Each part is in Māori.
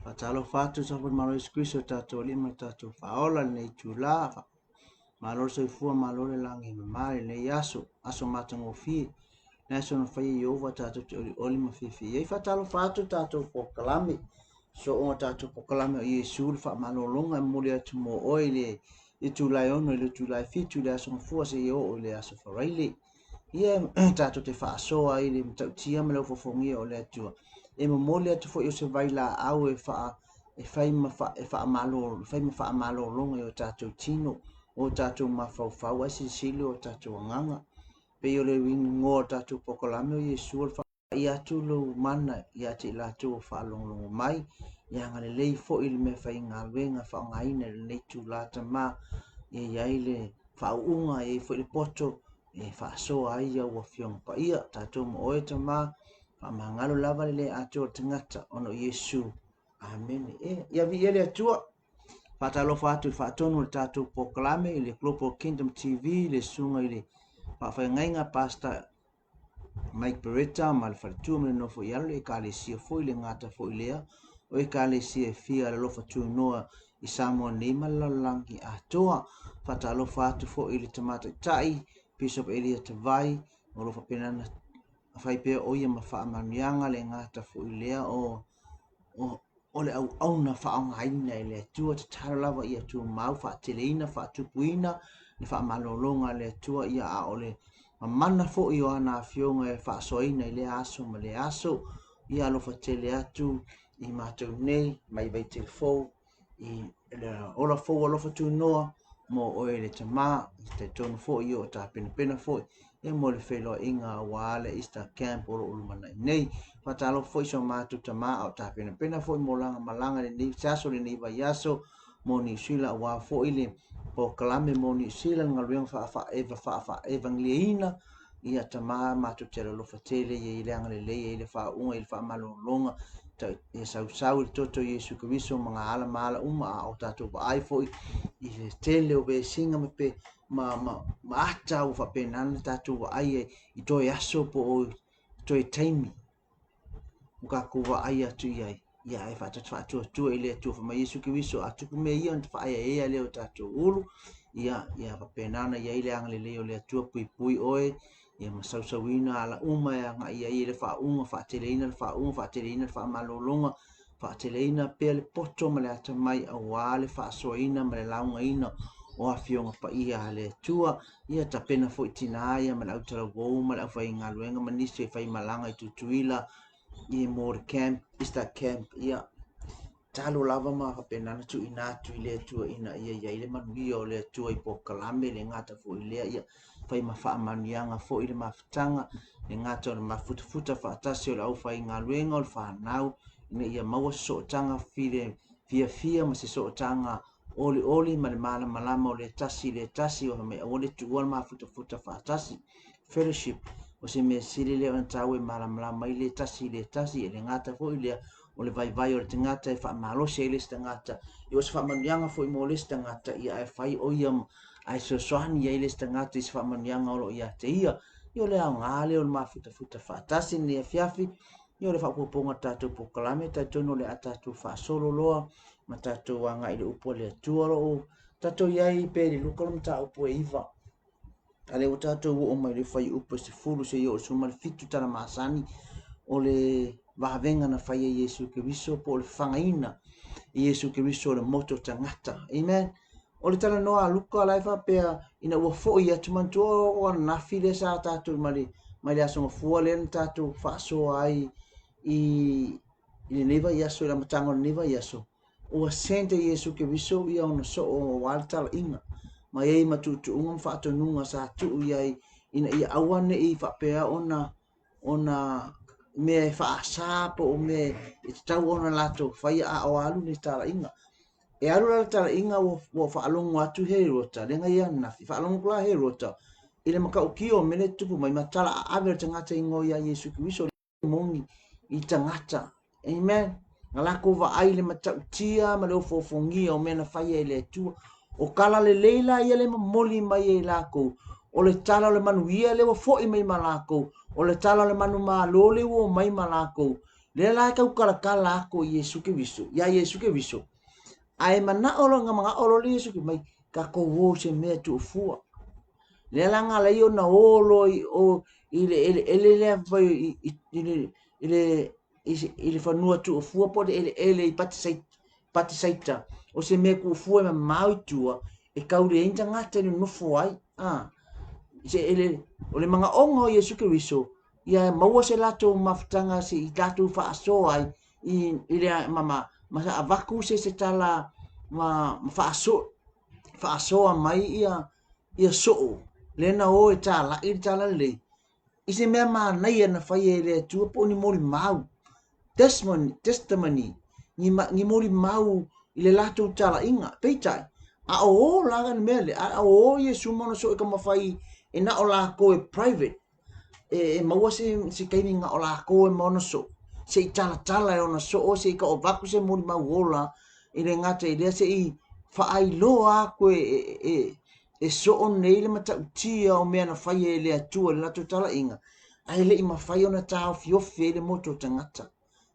Fatalo fatu sa pun malo Yesu tato lima tato faola nei tula malo se fua malo le langi mai le yaso aso matango fi neso no fai Yehova tato te oli ma fifi e fatalo fatu tato pokalame so o tato pokalame o Yesu fa malo longa muli atu mo oile i tulai ono le tulai fitu le aso fua se yo le aso faraile ia tato te fa so ai le mtautia me lo fofongia o le atua e mo mole atu fo yo se vai la au e fai ma fa malo longa o tato tino o tato ma fau ai sili o tato nganga pe yo le wing ngo tato pokolame o Yesu fa ia tu lo mana ia te la tu fa long mai ia ngale lei fo il me fai ngalwenga fa ngaina le tu la ma ia ile fa unga e fo le poto e fa so ai ia wa fiong pa ia tato mo o ma fa mangalo lava le ato tangata ono Yesu amen ia vi ele atua fatalo fatu fatonu le tato poklame i le Global Kingdom TV le sunga i le whawhaingainga pasta Mike Beretta ma le whaletua mene nofo i alo e ka le sia fo i le ngata fo i lea o e ka le sia fia le lofa tu noa i Samoa nei malalangi a toa fatalo fatu fo i le tamata tai Bishop Elia Tavai o lofa penana fai pea o ia ma whaamanianga le ngata fo i lea o le au na whaangaina i le atua te tara lava i atua mau whaateleina whaatupuina le whaamalolonga le atua ia a o le mamana fo i o ana fionga e whaasoina i le aso ma le aso ia alofa tele atu i mātou nei mai vai te fo i le ola fo alofa tu noa mo o e le tamā i te tonu fo i o ta pena fo e mo le whelo inga wale Easter Camp o ulumana nei fatalo foi so matu tama o ta pena foi molanga malanga le ni saso le ni va yaso mo ni sila wa fo ile po klame mo ni sila ngalwen fa evangelina ia tama matu tele lo fatele ye ile ngale le ile fa unga ile fa malo longa ta e sau toto Yesu Kristo mga ala mala o tatu ba ai foi ile tele o be singa me pe ma ata o fa penana tatu ai i to yaso po to taimi uka kuwa ai atu iai ia e fata tu ile tu fa Yesu Kristo atu me ia nt fa ia le tatu ulu ia pa penana ia ile angle le le tu pui oe ia masauina ala uma ia nga ia ile fa fa teleina fa malolonga fa teleina pe le poto ma le ata mai awale fa soina ma le launga ina o afionga pa ia le tua ia ta pena fo itina ia ma le utara wo ma le fa inga luenga manisi fa malanga i tutuila i mor camp Easter camp ia talo lava ma ka penana tu ina tu ile tu ina ia ile manuia o le tu i po kalame le ngata fo ile ia fai ma fa manianga fo ile mafutanga le ngata o le mafuta fa tasi o le au fai ngā luenga o le fa nau ina ia maua so tanga fia ma se so tanga oli ma le malama o le tasi o me o le tu o le mafuta fa tasi fellowship o se me sili le on tawe malama mai le tasi le ngata fo ile o le vai o le tangata e whaamalosi e le tangata i o se whaamanianga fo i mo le tangata ia e whai o ia ai so soani ia i le tangata i se whaamanianga olo ia te ia i o le au ngāle o le mafuta whaatasi ni e fiafi i o le whaakuponga tātou po kalame tātou no le a tātou whaasolo loa ma tātou wanga i le upo le tuaro o tātou iai pe le lukalum tā upo e iwa ale o tātou o mai le whai upo se fulu se i o suma le fitu tana masani o le vavenga na fai Yesu Kristo po le fangaina Yesu Kristo le moto tangata amen o le tala noa luka laifa pe ina ua fo ia tumantu o na file sa tatu mai le aso fua le tatu faso ai i le neva yaso la matango neva yaso o sente Yesu Kristo ia ona so o walta inga mai ai matutu unga fa to nunga sa tu ia ina ia awane i fa pe ona me e whaasa po o me i te tau ona lato whai a o alu ni tala inga. E alu la tala inga o whaalongo atu he rota, renga ia nafi, whaalongo kula he rota. I le maka uki o mele tupu mai matala a awe tangata ingo ia Yesu Kristo mongi i tangata. Amen. Nga lako wa aile mata utia ma leo fofongia o mena whai e le tua. O kala le leila ia le mamoli mai e lako. O le tala le manuia le wa fo i mai malako. O le tala le manu malole wo mai malako le la ka kala ko Yesu ke viso ya Yesu ke viso ai mana olo nga mga olo le Yesu ke mai ka ko wo se me tu fu le la nga le yo na olo o ile vai ile fa nua tu fu po ile pati saita o se me ku fu e mau tua e kaure inta ngata ni no fu ai se ele o le mga ongo Yesu ke viso ia maua se lato mafutanga se i lato whaasoa ai i rea mama masa avaku se tala ma whaasoa mai ia soo lena o e tala i tala le i se mea maa nei ana whai e rea tua po ni mori mau testimony ni mori mau i le lato tala inga peitai a o laga ni mele a o Yesu mono so e kama whai e na o la ko e private maua se kaini nga ola ko e mono so se tala e ona so o se ka o vaku se mori mauola i le ngata i lea se i whaai loa ko e so o nei le mata utia o mea na whai e lea tua le lato tala inga ai le i ma whai ona tau fiofe le moto tangata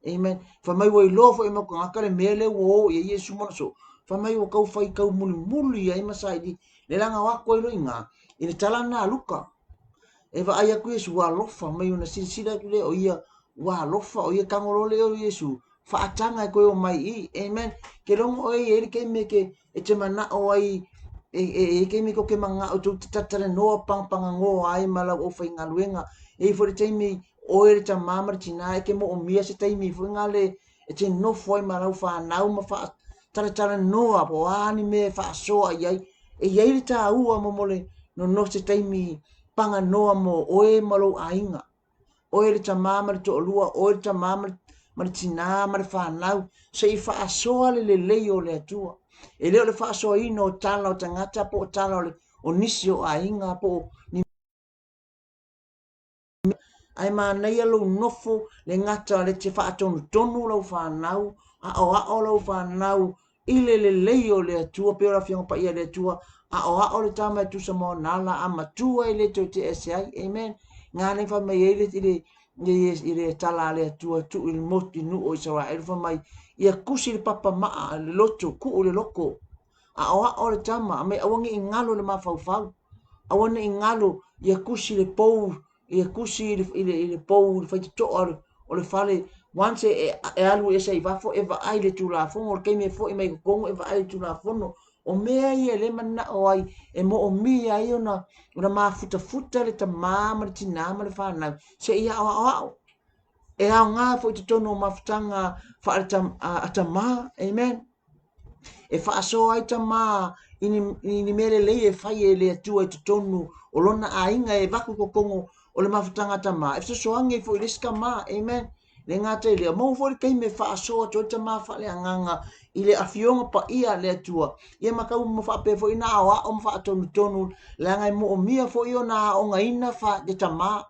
amen whamai wa i loa fo e mako ngaka le mea le wo i Yesu mono so whamai wa kau whai kau muli ai masaidi le langa wako i lo inga i le tala na luka e va ai aku Yesu wa lofa mai una silsila ku le o ia wa lofa o ia kangolo le o Yesu fa atanga ko o mai i amen ke longo o e ke me ke e te mana o ai ke me ko ke manga o tu tatare no pang ngo ai mala o fa ngaluenga e for te mi o e te mama tina e ke mo o mia se te mi fo ngale e te no foi mala fa na uma fa tara no a po ani me fa so ai e ye ta u mo mole no se te mi panga noa mo oe malo ainga. Oe le ta mama le to lua, oe le ta mama le tina ma le whanau. Se i whaasoa le leo le atua. E leo le whaasoa ino o tala o tangata po o tala o nisi o ainga po ni ai nei alo nofo le ngata le te whaatonu tonu lau whanau, a o lau whanau, ile le leo le atua, pe ora fionga pa ia le atua, a o le tama e tusa mo nala a matua i le to te SI, amen. Ngā nei wha mai eile i le tala le atua tu il moti nu o isawa, e wha mai ia kusi le papa maa le loto, ku o le loko, a o le tama, a mai awangi i ngalo le mawhau, awangi i ngalo ia kusi le pou, ia kusi i le pou, le whaiti to o le whale, once e alu e sei wafo, e wa ai le tulafono, o le keime fo i mai kukongo, e wa ai le tulafono, o mea ia le mana o ai, e mo o mia ai ona mafuta le ta mama le tinama le whanau, se ia au, e au ngā fo i te tono o mafutanga wha a ta maa, amen. E wha aso ai ta maa, ini mele lei e whai e le atua i te tonu, o lona a inga e waku kokongo, o le mafutanga ta maa, e fta soange fo i leska maa, amen. Le ngata i lea, mau fo i kei me wha aso ato i ta maa wha le anganga, i le afionga pa ia le atua, ia makau mo wha pe fo i na awa o mwha atonu tonu, le angai mo o mia fo i o na o ngaina wha de ta maa,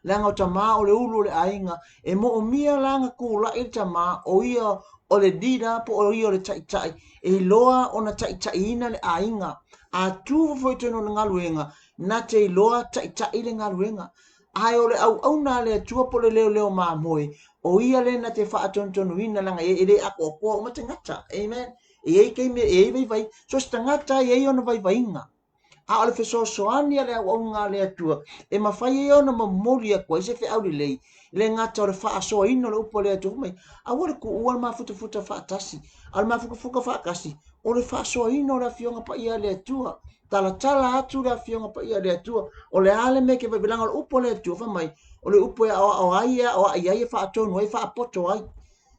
langa o ta maa o le ulu le ainga, e mo o mia langa kula i ta maa, o ia o le dida po o ia o le tai, e loa o na tai ina le ainga, a tu fo i tonu na ngaluenga, na te loa tai le ngaluenga, ai o le au na le tua po le leo maa moe, o ia le na te wha tonu ina langa e le ako o ma te ngata, amen, e ei kei me e vai, so sta ngata e ei ona vai inga, a ole fe so ani ale au nga le atua e ma fai e ona ma mori a kwa se fe au le ngata o le fa so ino le upo le atua mai a wole ku ua ma futa fa tasi al ma fuka fa kasi o le fa so ino le fionga pa ia le atua tala atu le fionga pa ia le atua o le ale me ke bilanga le upo le atua fa mai o le upo o ai e fa tonu e fa poto ai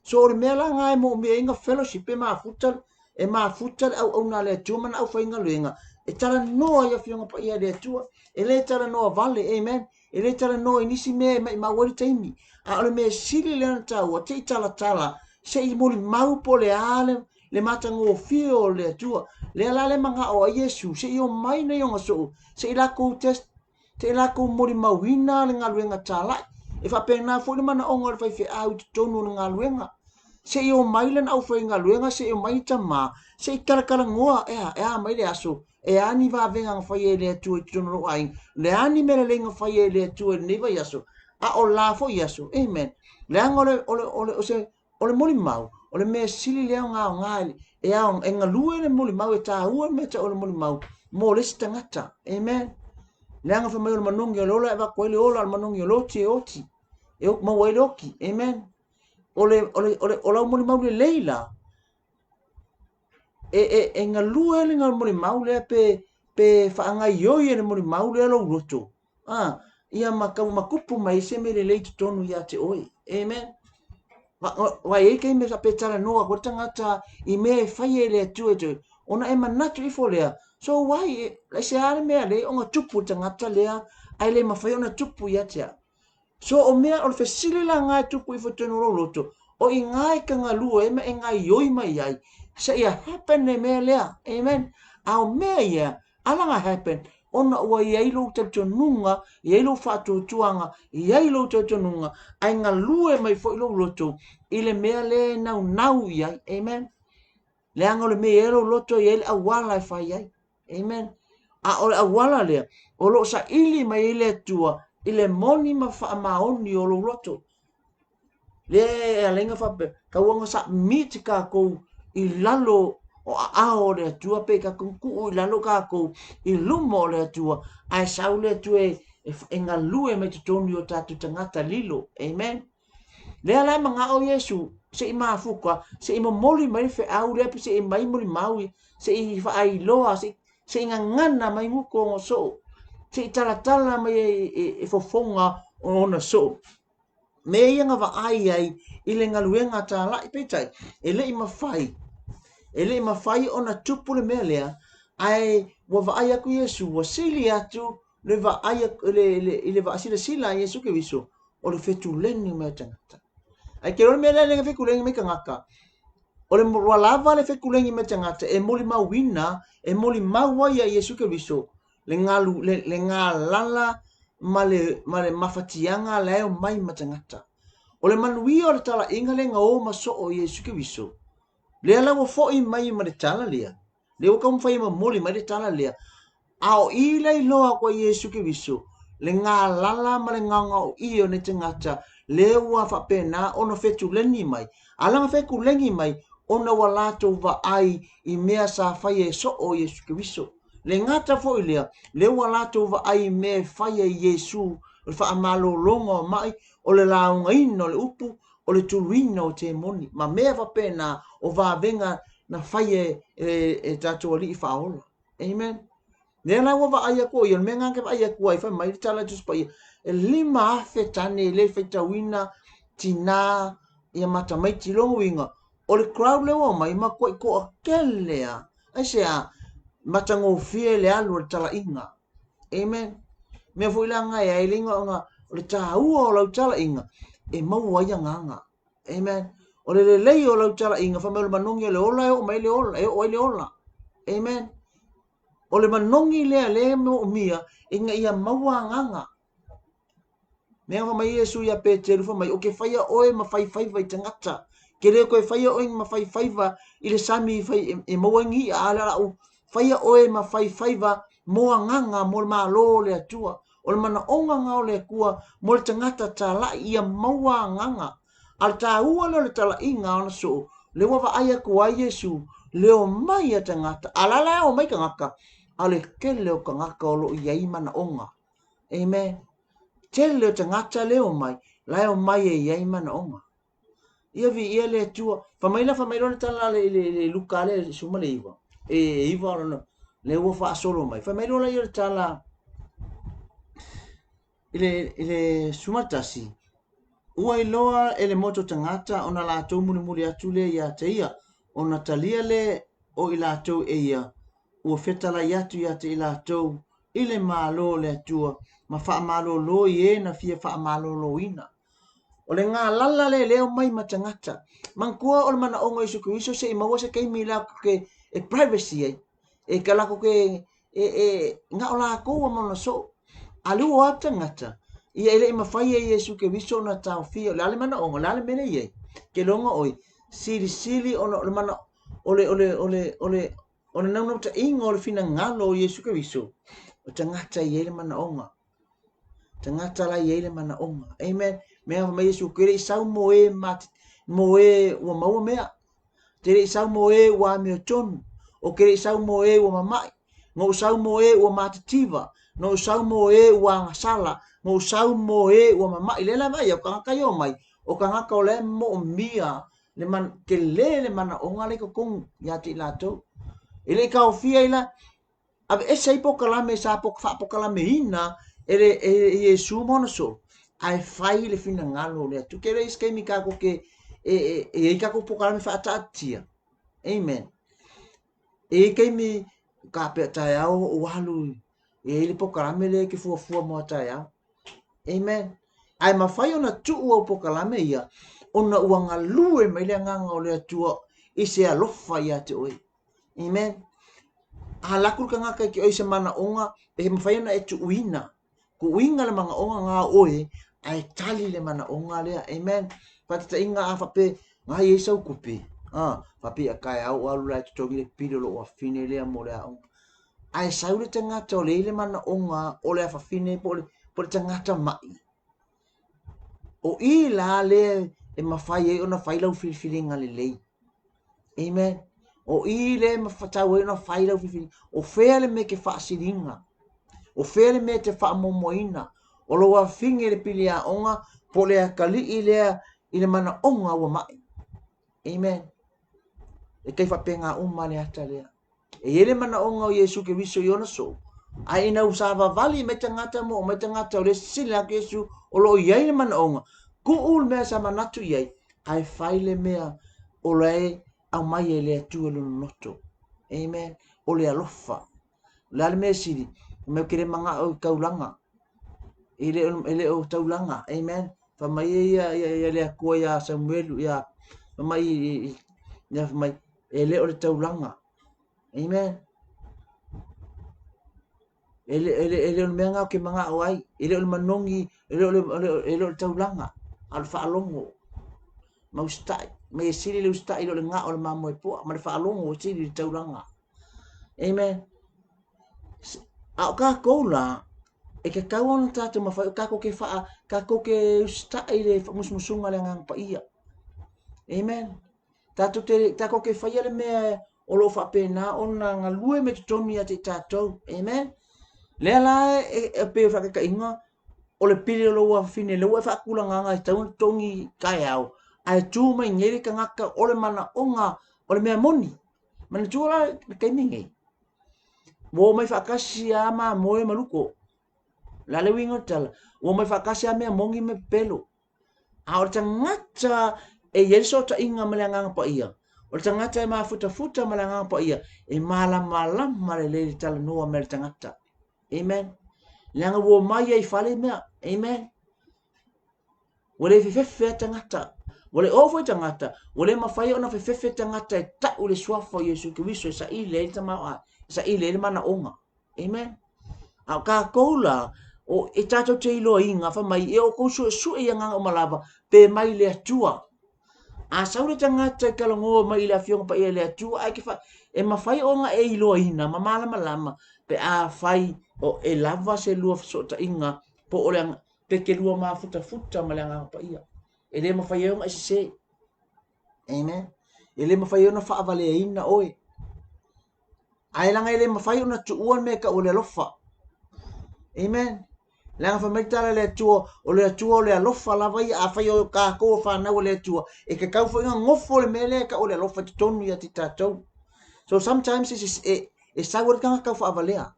so o le mela ngai mo me inga fellowship e ma futa au na le atua man au fa inga luenga e tala noa ia fionga pa ia le atua, e le tala noa vale, amen, e le tala noa inisi me ma wari taimi, a ole me sili le ana tau, te i tala, se i moli mau po le ale, le matango fio le atua, le ala le manga o a Yesu, se i o mai na yonga so, se i lako test, te i lako moli mauina le ngaluenga tala, e fa pena fo le mana onga le fai fe au tonu le ngaluenga, se i o mai le na au fai ngaluenga, se i o mai tama, se i karakara ngoa, ea mai le aso, e ani va venga fai e le atua i tono ai le ani mele lenga fai e le atua nei vai aso a o la fo Yesu amen le ang ole moli mau ole me sili le nga ngai e a e nga lue le moli mau e ta ua me ta ole moli mau mo le stangata amen le ang fa mai ole manungi ole ola e va ko le ola manungi ole oti e o ma wai loki amen ole moli mau le leila e nga lue le nga moli mau le pe fa nga yo ye le moli mau le lo roto ia makupu mai se me le leiti tonu ia te oi amen wa e ke me sa petala no ko tangata I me fai le tu e ona e manatu I folea so why le se ale me le onga tupu tangata le ai le mafai ona tupu ia te so o mea o le fesili la ngai tupu I fotonu lo loto o I ngai ka ngalu e me e ngai yoi mai ai sa ia happen ne me lea amen au mea ia alanga happen ona ua iai lo tatonunga iai lo fatutuanga iai lo tatonunga ai ngalue mai fo lo loto I le mea le nau iai amen le anga le mea lo loto iai le awala e fai iai amen a o le awala lea o lo sa ili mai ile tua I le moni ma fa maoni o lo loto le alenga fa ka wanga sa miti ka ko I lalo o ao le tua pe ka ku I lalo ka ko I lumo le tua ai sau le tua e ngalue me te tonu o tatu tangata lilo amen le ala manga o Yesu se I mafuka se I momoli mai fe au le se I mai moli maui se I fa ai loa se ngana mai nguko ngo so se I tala mai fofonga ona so me ia nga va ai I le ngaluenga ta la I petai ele I mafai ona tupu le mea lea ai wa va ai aku Yesu wa sili atu le va ai le va sila Yesu ke viso o le fetu leni me tangata ai ke ro me le fetu leni me kangaka o le wa lava le fetu leni me tangata e moli mawina e moli mawa ya Yesu ke viso le ngalu le ngalala male mafatianga le o mai matangata o le manui o le tala inga le nga o maso o Yesu ke viso le ala wo fo I mai ma le tala lea le o kam fai ma moli ma le tala lea ao I le loa ko Yesu ke viso le nga lala ma le nga o I o ne tangata le wa fa pena ona fetu leni mai ala nga feku lengi mai ona wala to va ai I mea sa fai e so o Yesu ke viso le ngata fo ilea le wala to va ai me fai e Yesu le fa amalo longo mai o le launga ino le upu o le tuluina o te moni ma mea fa pena o va venga na fai e tatu ali I faola amen le na wa va ai ko yo me nga ke ai ko ai fa mai tala just pa e lima fe tane le fe tawina tina ia mata mai ti longo winga o le crowd le o mai ma ko kelea ai se a matango fie le alu le tala inga amen me foi la nga ai linga nga le ta o lo tala inga e mau ai nga amen o le o lo tala inga fa me le manongi le ola o mai le ola e o le ola amen o le manongi le mo mia inga ia maua nganga me nga mai Yesu ia Peteru fa mai o ke faia oe ma fai vai tangata ke le ko faia oe ma fai va I le sami fai e moangi ala o faia oe ma fai va mo nganga mo ma lo le atua o le mana onga nga o le kua mo le tangata tala ia maua nganga al ta ua le tala inga ona so le wa va ai ko ai Yesu le o mai a tangata ala la o mai kangaka ale kele o kangaka o lo iai mana onga amen tele o tangata le o mai la o mai e iai mana onga ia vi ia le tua fa mai lo tala le luka le suma le iwa e iwa ona le wo fa solo mai fa mai lo le tala ile sumatasi ua iloa ele moto tangata ona la tau muli atu le ia te ia ona talia le o I latou e ia ua fetala iatu ia te I latou ile malo le atua ma faa malo lo ie na fia faa malo lo ina o le ngā lala le leo mai matangata mankua o le mana ongo Yesu Kristo se I maua se keimi la ke e privacy ai e kalako ke nga o la kou amana so alu o tangata ia ele mafai e Yesu ke viso na tau fia le ale mana ongo le ale mene ie ke longa oi sili ona le mana ole nau ta ingo le fina ngalo o Yesu ke viso o tangata ia ele mana onga tangata la ye le mana onga. Amen. Mea mai Yesu kere sau moe moe ua maua mea. Tere sau moe ua mea tonu. O kere sau moe ua mamai. Ngau sau moe ua matativa. No sau moe ua ngasala. Ngau sau moe ua mamai. Lela mai o kangaka yo mai. O kangaka o le mo mia. Le man ke le mana onga le kokong ya ti lato. Ele ka ofia ila. Ave esa ipo kalame sa po kalame ina. Ele Yesu mona so. Ai fai le fina ngalo le tu kere iske mi kako ke e kako po kalame fa atatia. Amen. E ke mi ka pe tai au walu e le po kalame le ke fu mo tai au. Amen. Ai ma fai ona tu o po kalame ia ona uanga lue mai le nganga o le tua ise alofa ia te oi. Amen. Halaku ka ngaka ki oise mana onga e ma fai ona e tu uina. Ku uinga le manga onga nga oe ai tali le mana onga lea. Amen. Patata inga afa pe nga Yesu kupi. Papi akai au alu lai tutongi le pilo lo wafine lea mo lea onga. Ai saule tangata o le mana onga o le afa fine po le tangata mai. O i la le e mawhai e ona whailau whiriwhiringa le lei. Amen. O i le mawhatau e ona whailau whiriwhiringa. O whea le me ke whaasiringa. O whea le me te whaamomoina. O loa whinge le pili a onga po le akali i lea i le mana onga ua mai. Amen. E kei whapenga umma le ata lea. E ele mana onga o Yesu ke wiso i ona so. Ai ina usava vali me tangata mo, me tangata o le sila ke Yesu o lo iai le mana onga. Ku ul mea sa manatu iai, ai whaile mea o lei au mai e lea tua luna noto. Amen. O lea lofa. Lea le mea siri, me kere manga o kaulanga. Ele o taulanga. Amen. Whamai ia lea kua ia Samuelu ia. Whamai ele o le taulanga. Amen. Ele o mea ngau ke manga o ai. Ele o le manongi, ele o le taulanga. Al whaalongo. Ma ustai. Ma e siri le ustai lo le ngā o le mamoe pua. Ma le whaalongo o siri le taulanga. Amen. A o ka koula, e ke kau ana tātou mawhai, o kako ke wha, kako ke ustai le musmusunga le ngang pa ia. Amen. Tātou te, kako ke whaia le mea o lo whapena o na ngā lue me tutoni a te tātou. Amen. Lea la e peo whakaka inga, o le pili o loa whine, loa e whakula nganga i taun tongi kai au. Ai tū mai ngere ka ngaka o le mana onga, o le mea moni. Mana tū la kai mingi. Wo mai whakasi a maa moe maluko. La le winga tala. Wo mai whakasi a mea mongi me pelo. A o le tangata e yeso ta inga male nganga pa ia. O le tangata e maa futa male nganga pa ia. E mala male le tala noa me le tangata. Amen. Langa wo mai ai fale mea. Amen. Wale fefefe tangata. Wale ofo tangata. Wale mawhai ona fefefe tangata e ta ule suafo Yesu Kristo sa ile i tamawa. Sa ile le mana onga. Amen. Au ka koula o e tato te ilo inga fa mai e o kousu e su e nganga o malava pe mai le atua. A saure tangata e kalangoa mai le afionga pa ia le atua ai ke fa e mawhai onga e ilo ina ma malama pe a fai o e lava se lua sota inga po o le pe ke lua ma futa ma le nganga pa ia. E le mawhai onga e se. Amen. E le mawhai ona fa avale ina oe. Ai langa ele mawhai ona tuuan me ka o le lofa. Amen. Langa fa meitala le atua o le atua o le alofa lava ia a whai o ka koa whanau le atua. E ka kau whainga ngofo le mele ka o le alofa te tonu ia ti tātou. So sometimes e sauer kanga kau whaavalea.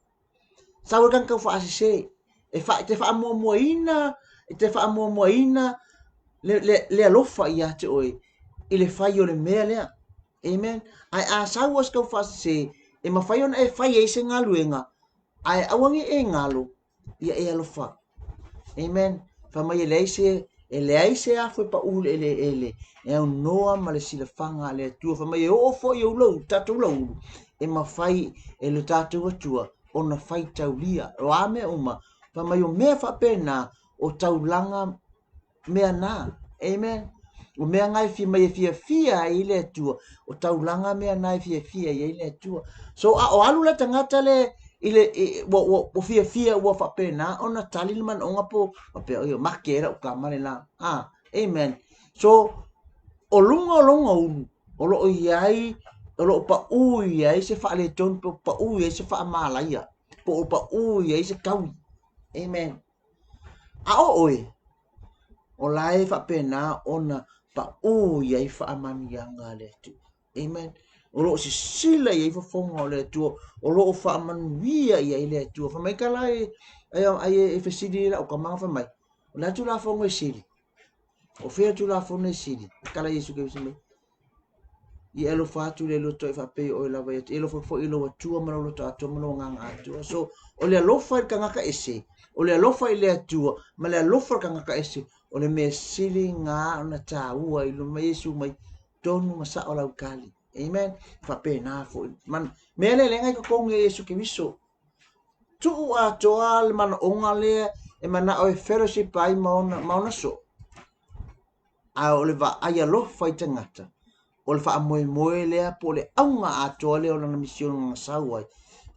Sauer kanga kau whaasise. Te wha ina, te wha ina le alofa ia te oe. I le whai o le mea lea. Amen. Ai a sauas kau whaasise. E mawhai ona e whai e se ngā luenga. Ai awangi e ngalo. Ia e alofa. Amen. Whamai e le aise a fwe pa ule ele. E au noa ma le sila whanga le atua. Whamai e ofo i ulau, tatou lau. E mawhai e le tatou atua. O na whai tau lia. O a mea uma. Whamai o mea whapena o tau langa mea nā. Amen. O mea ngai mai e fia i le atua. O tau langa mea nai fia i le atua. So o alu la tangata le wo fia wo fa pena ona tali man onga po pe o makera o kamare la amen so o lunga o lo iai o lo pa u iai se fa le ton pa u iai se fa malaya po pa u iai se kau amen a o oe o lai fa pena ona pa u iai fa manianga le tu amen o lo si sila iai fa fonga le tu o lo fa manuia iai le tu fa mai kala ai fa sidi la o kamanga fa mai la tu la fonga sidi o fea tu la fonga sidi kala Yesu ke sima i elo fatu le lo toi fa pe o la vai elo fo ilo tu ma lo ta to ma lo nga tu so o le lo fa ka nga ka ese o le lo fa ile tu ma le lo fa ka nga ka ese o le me sili nga na ta ua i lo me Yesu mai tonu ma sa o la kali amen fa pe na fo man me le ngai ko nge Yesu ke viso tu a to al man onga le e mana o fellowship ai ma so a o le va ai lo fa i tangata o le wha moe lea po le aunga a toa leo lana mission ngā sauai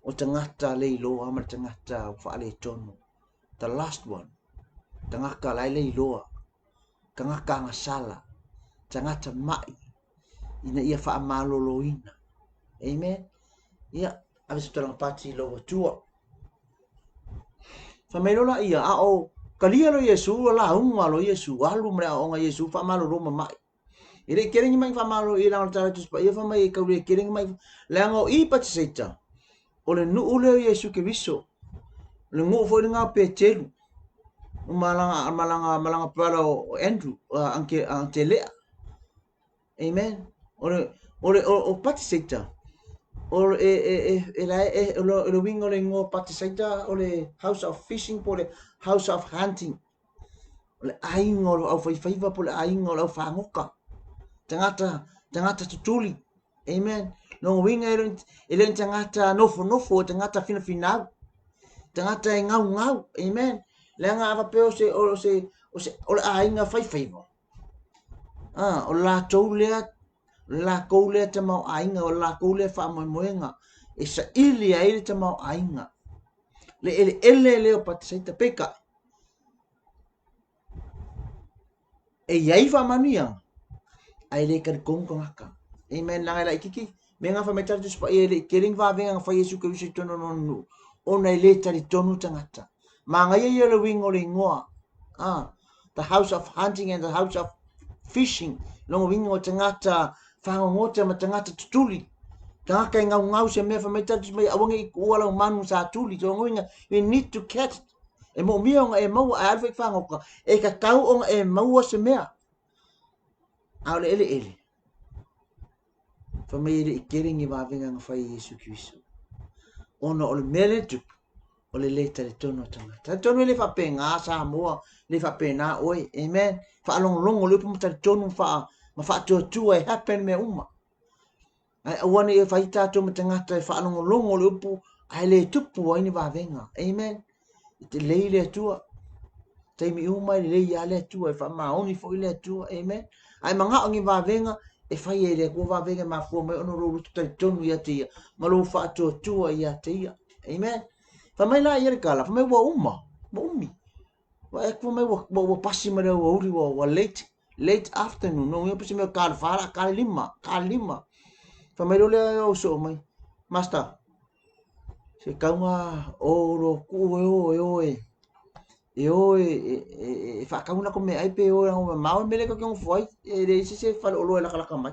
o tangata le iloa ama tangata o wha le tonu the last one tangaka lai le iloa tangaka ngā sala tangata mai ina ia wha malolo ina amen ia avisa toranga pati loa tua wha meilola ia a o kalia lo Yesu la unga lo Yesu alu mrea o ngā Yesu wha malolo mai ire kering mai fa malo i la tara tus pa ia fa mai ka ure kering mai lango I pa tseita o le nu ule Yesu ke viso le ngo fo nga pe telu malanga para o Andrew anke antele amen o pa tseita o lo wingo le ngo pa tseita o le house of fishing po le house of hunting le aingo o fa fa po le aingo o fa ngoka tangata tutuli amen no winga ele tangata nofo tangata fina tangata ngau amen lenga ava pe o se o ainga fai o la toulea la koule te mau ainga o la koule fa moenga e sa ili ai te mau ainga le ele o patsaita peka e yai fa mania ai le kan kong ngaka amen la la kiki me nga fa metar dus pa ele kering va venga fa Yesu ke wisu tono no ona ile tari tonu tangata ma nga ye le wingo le ngoa the house of hunting and the house of fishing longo wingo tangata fa ngota ma tangata tutuli tangaka ngau se me fa metar dus mai awangi wala manu sa tuli so ngoinga we need to catch e mo mio e mo alfa fa ngoka e ka tau on e mo se mea au ele fa me ile kering I va venga fa Yesu Kristo ona o le mele tu o le leta le tono tangata tono le fa penga sa mo le fa pena oi amen fa long le pu ta tono fa ma fa tu e happen me uma ai wani e fa ita to tangata fa long le pu ai le tupu ai ni va venga amen te le tu te mi uma le ya le tu e fa ma oni fo le tu amen ai manga ngi va venga e fai ele ko va venga ma fu me ono ro tu tonu ya te ma lo fa tu ya te amen fa mai la yer kala fa mai wa ummi wa ek fa mai wa pasi ma le wa late afternoon no yo pasi me kal fara kal lima fa mai lo le o so mai master se kaunga o ro ku e fa kauna ko me ai pe o ma me le ko foi e le se fa lo la kala mai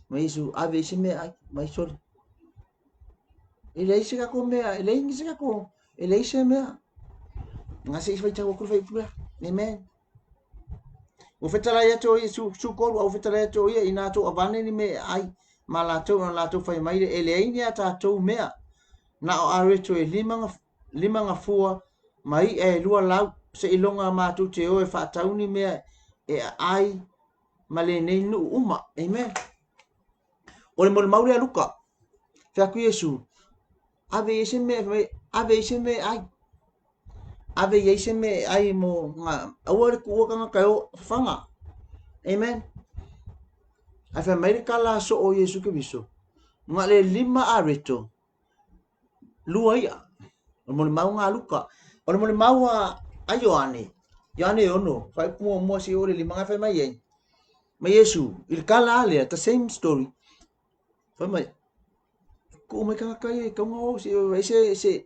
mai su ave se me ai mai sol e le se ka ko me e le ngi se ka ko e le se me nga se fa ta ko fa pu amen o fetala ya to su ko o fetala ya to ina to avane ni me ai ma la to fa mai e le ni ata to me na o are to e lima nga fua mai e lua lau se ilonga matu te o e whaatauni mea e ai ma le nei nu uma amen o le mauri a luka whiaku Yesu ave ese me ai mo nga aware ku ka ka o fanga amen afa mai kala so o Yesu ke biso nga le lima areto lua ia o mo le mau ngā luka o le mo le mau a Ioane ono fai mo si o le lima fai mai ai mai Yesu il kala ale the same story fai mai ko mai ka kai ka ngo se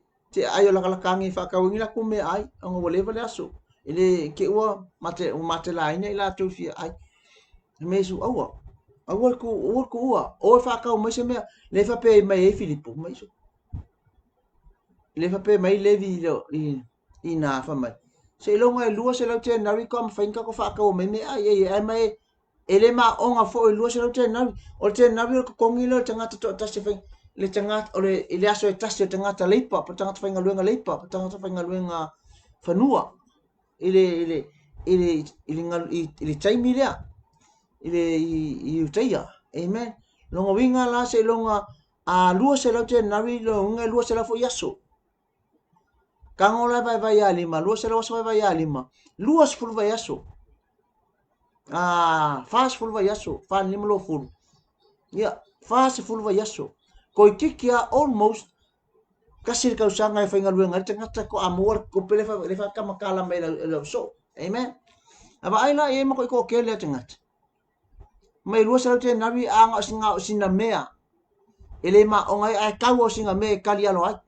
ayo la kangi fa ka wingi la ku me ai ngo wole vale aso ele ke ua mate la ina ila tu fi ai me su awa ko ua o fa ka mai se me le fa pe mai e Filipo mai so le fa pe mai levi lo i na fa mai se lo ngai lua se lo te na ri kom fa inka ko fa ka o me ai mai ele ma onga fo lua se lo te na o te na ri ko kongi lo tanga to ta se fa le tanga o le ile aso e tasi tanga ta leipa pa tanga fa ngaluenga leipa pa tanga fa ngaluenga fanua ile ngal ile taimi lea ile i uteia amen longa winga la se longa a lua se lo te na ri lo ngai lua se la fo yaso kangola vai ya lima lua se lo vai ya lima lua se fulu vai yaso fast fulu vai yaso fa lima lo fulu ya fast fulu vai yaso ko kikia almost kasir ka usanga e fainga luenga tangata ko amor ko pele fa le fa kama kala mai la so amen aba ai la e mo ko kele tangata mai lua se lo te na ri anga singa sina mea ele ma onga ai kawo singa me kali alo ai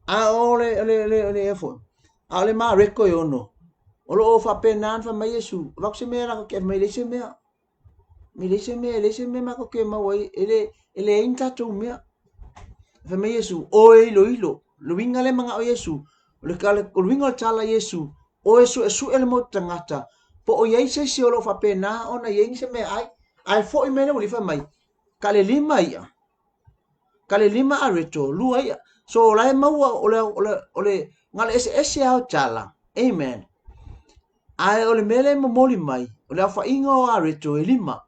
ole efo ale ma reko yono olo fa penan fa mai Yesu vakse me la ke mai lese me ma ko ke ma wai ele inta tu me fa mai Yesu o ilo lo winga le manga o Yesu le kale ko winga tala Yesu o Yesu ele mo tangata po o yei se olo fa pena ona yei se me ai fo i mene uli fa mai kale lima areto lua ia so lai maua ole ngale ese au tala amen ai ole mele mo moli mai ole afa ingo areto e lima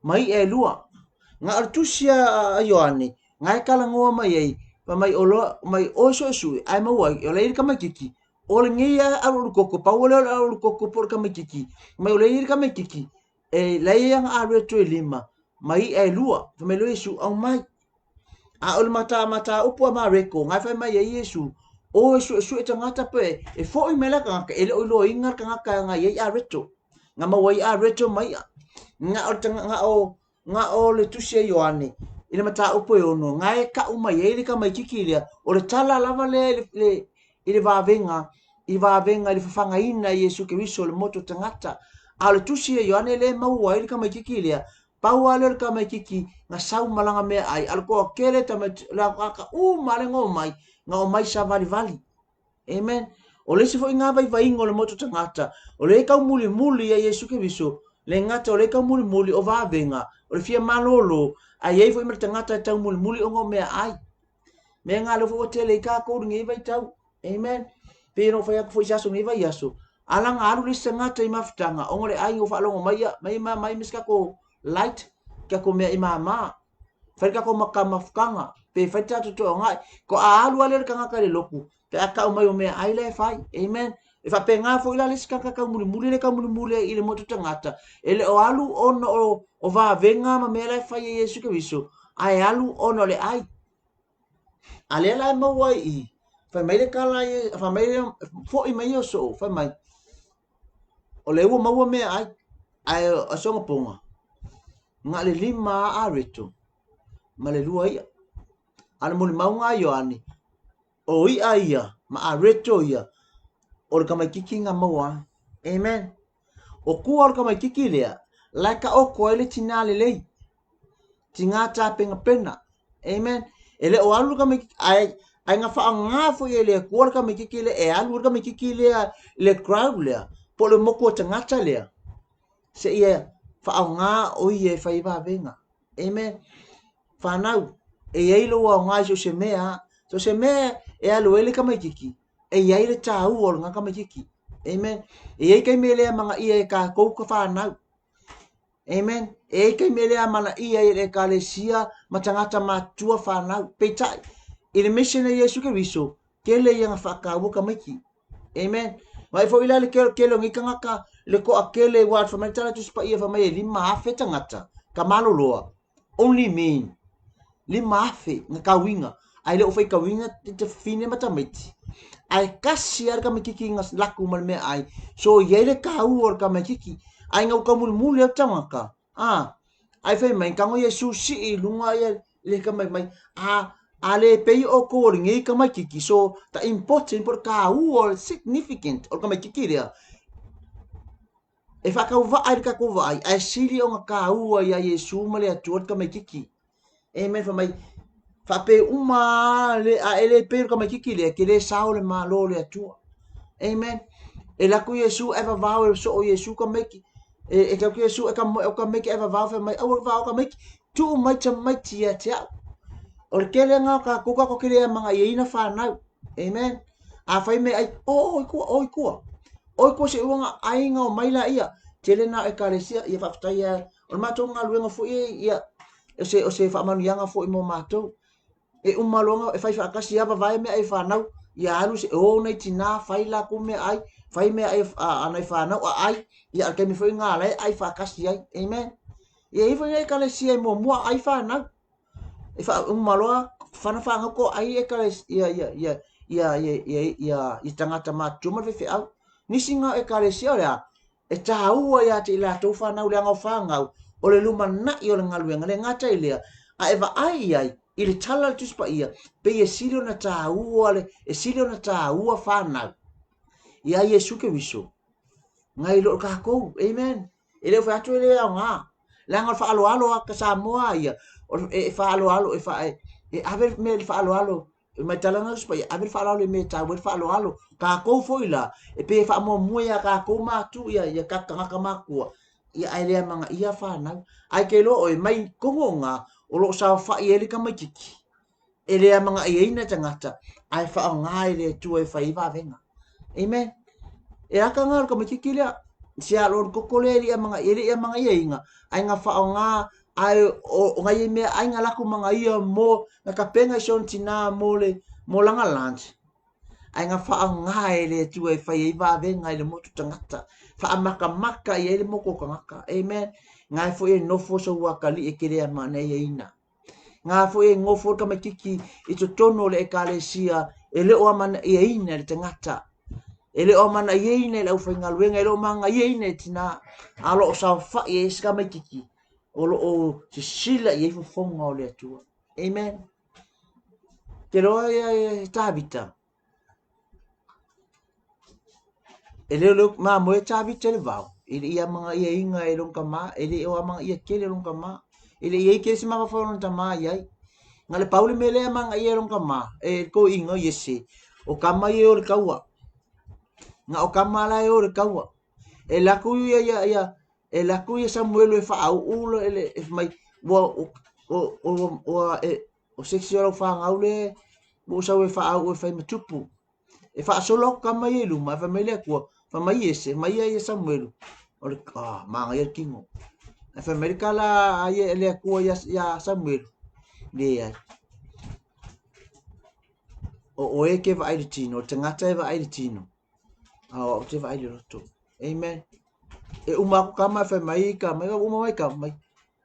mai e lua nga artusia Ioane ngai kala ngoa mai ai pa mai olo mai oso su ai maua ole ir kama kiki ole ngia aru koko pa ole aru koko por kama kiki mai ole ir kama kiki e lai yang areto e lima mai e lua pa mai lo Yesu au mai a ole mata upo ma reko ngai fa mai Yesu o su e tangata pe e fo i mela ka ele o lo inga ka nga ye a reto nga ma wai a reto mai nga o le tusia Ioane ile mata upo e ono ngai ka uma ye ile ka mai kikilia o le tala lava le ile va venga ile fanga ina Yesu ke riso le moto tangata a le tusia Ioane le mau ile ka mai kikilia pau ale ka mai kiki nga sau malanga me ai al ko kele ta la ka malengo mai nga o mai sa vali amen o le se fo nga vai ngol moto tangata o le ka muli ya Yesu ke viso le ngata o le ka muli o va venga o le fia malolo ai ei fo i tangata ta muli o ngo me ai me nga le fo tele ka ko ngi vai tau amen pero fa ya fo isa so ngi vai yaso ala nga alu le ngata i maftanga o ngole ai o fa longo mai miska ko light ka ko me imama fa ka ko makama fkanga pe fa ta to ngai ko alu ale ka ngaka le loku pe aka o mai o me ai le fai amen e fa pe nga fo ila le ska ka muli le ka muli ile moto tangata ele o alu ono o va venga ma me le fai Yesu ke viso ai alu ono le ai ale la mo wai i fa mai le kala fa mai fo i mai o so fa mai o le wo mo me ai o so ponga nga le lima areto ma le lua ia ala mo le maunga Ioane o ia ma areto ia o le kamai kiki nga maua amen o kua o le kamai kiki lea laika o ko ele tina le lei tingata penga pena amen ele o alu kamai ai nga fa nga fo ele ko le kamai kiki le e alu le kamai kiki le crowd lea po le moko tangata lea se ia fa nga o ie fa iba venga amen fa nau e ai lo wa nga so se mea e alu ele kamai kiki e ai le tau o nga kamai kiki amen e ai kai mele manga ia ka ko ka fa nau amen e ai kai mele mana ia le kalesia matangata matua fa nau petai ile mission e Yesu ke viso kele yang fa ka wo kamai ki amen mai fo ila le kelo ngikanga ka le ko akele wa fa mai tala tu spa ia fa mai lima afe tangata ka maloloa only mean lima afe nga ka winga ai le o fai kawinga te fine matamiti ai kasi ar ka makiki ngas laku mal me ai so yele ka u or ka makiki ai ngau ka mul mul tanga ka ai fai mai kango Yesu si I lunga ia le ka mai ale pei o ko ngi ka makiki so ta important por ka u or significant or ka makiki dia e fa ka va ai ka ko vai ai sili o ka u ia Yesu male atu ka makiki amen fa mai fa pe uma le a ele pe ka makiki le ke le sao le ma lo le atu amen e la ku Yesu e va va so o Yesu ka meki e ka ku Yesu e ka meki e va va fa mai o va ka meki tu mai tia tia o le kele nga ka kuka ko kele manga ye ina fa na amen a fai me ai o ko se uanga ai nga o mai la ia tele na e kalesia ia fa ia o ma to nga luenga fu ia o se fa manu yanga fu mo mato e umalonga e fai fa kasi ava vai me ai fa na ia alu se o nei tina fai la ku me ai fai me ai anai fa na ai ia ke mi foi nga le ai fa kasi ai amen ia i foi kalesia mo mo ai fa na e fa umaloa fa na fa ko ai e kalesia ia tangata ma tuma fe au nisinga e kalesia ya e taua ia te la to fa na le nga fa nga o le luma na i o le ngaluenga le ngata ile a e va ai i le tala tu spa ia pe e silio na taua le e silio na taua fa na ia Yesu ke wiso ngai lo ka ko amen ele fa tu ele nga la nga fa alo ka sa moa ia e fa alo e fa e ave me fa alo me talanga spa ave fa alo me ta we fa alo ka ko foi la e pe fa mo mo ia ka ko ma tu ia ka ka ma ku ia ai le manga ia fa na ai ke lo o mai ko nga o lo sa fa i ele ka mai kiki ele manga ia ina tangata ai fa ngai le tu e fa i va venga amen e aka nga ka mai kiki le si alo ko ko le ia manga ia inga ai nga fa nga ai o ngai me ai nga la ku manga ia mo na ka penga son tina mo le mo langa lunch ai nga fa ngai le tu e fa i va venga le mo tu tangata fa maka ia le mo ko ka amen ngai fo e no fo so wa kali e kere ma na ia ina nga fo e ngofo ka makiki i to tono le ekalesia e le o mana ia ina le tangata e le o mana ia ina le ufa ngaluenga e le o manga ia ina tina alo o sa fa e ska makiki o lo o sila ia fo fonga o le atua amen ke roa ia tabita e le ma mo e tabita le vau ile ia manga ia inga e longa ma ile o manga ia kele longa ma ile ia ke se ma fa fo longa ma ia ngale pauli mele manga ia longa ma e ko inga yesi o kama ia o kaua nga o kama la o kaua e la ku ia e la ku ia Samuel e fa au ulo ele e mai o sexual fa ngaule mo sa we fa au e fa matupu e fa solo kama ia lu ma fa mele ko fa mai ese mai ia Samuel o manga ia kingo e fa America la ia ele ko ia Samuel le ai o e ke vai tino tangata e vai tino o te vai roto amen e uma ko kama fa mai ka mai uma mai ka mai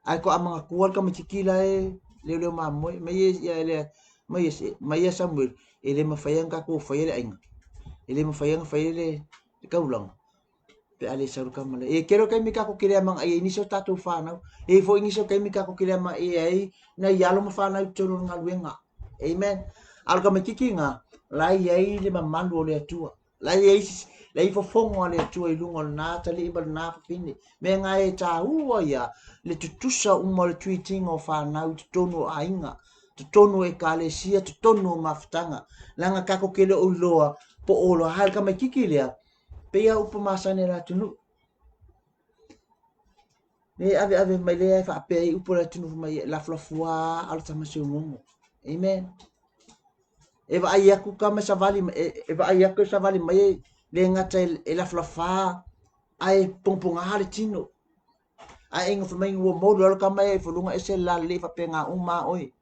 ai ko amanga kual ka mikila e le ma mai ia le mai Samuel ele ma fayanga ko fayele ainga ele ma fayanga fayele ka ulang pe ale saru ka male e kero kai mika ko kile amanga e ni so tatu fa na e fo ni so kai mika ko kile ma e ai na yalo ma fa na tonu ngaluenga amen al ka mikinga la ye le mamandu le tua la ye la i fofongo le tua i lungo na tali ba na fini me nga e ta ua ya le tutusa uma le tweeting o fa na tonu ainga tonu e kalesia tonu maftanga langa kako kele o loa po o lo hal ka mikile pe ya upa masane la tunu ne ave mai le fa pe upa la tunu mai la flafua al tamasi ngongo amen e va ia ku kama savali e va ia ku savali mai le ngata e la flafa ai pongponga hale tino ai inga fa mai wo modu al kama e fulunga e se la le fa penga uma oi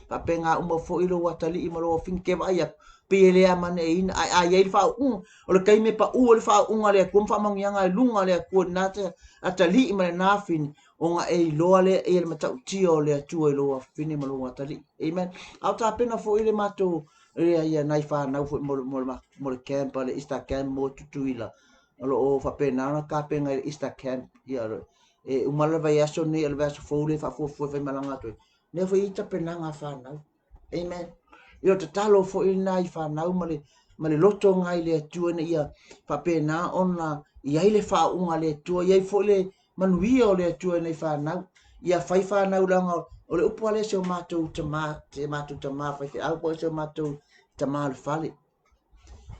fa penga uma fo ilo watali i malo fin ke va ia pe le amane ina ai ai fa o le kai me pa u le fa unga le kum fa mangianga lunga le ko na te atali ma na fin o nga e loa le e le mata tio le tu e loa fini ma loa atali amen au ta pena fo ile mato ia nai fa na fo mo le camp le ista camp mo tutuila lo o fa pena na ka penga ista camp ia e umala vai aso ni el vaso fo le fa fo malanga to ne fo ita pena nga fa na amen io te talo fo i nai whanau ma le loto ngai le atua na ia whapena ona ia le wha unga le atua iai fo le manuia o le atua nei whanau ia whai whanau langa o le upua le se o mātou tama whai te au po se o mātou tama le whale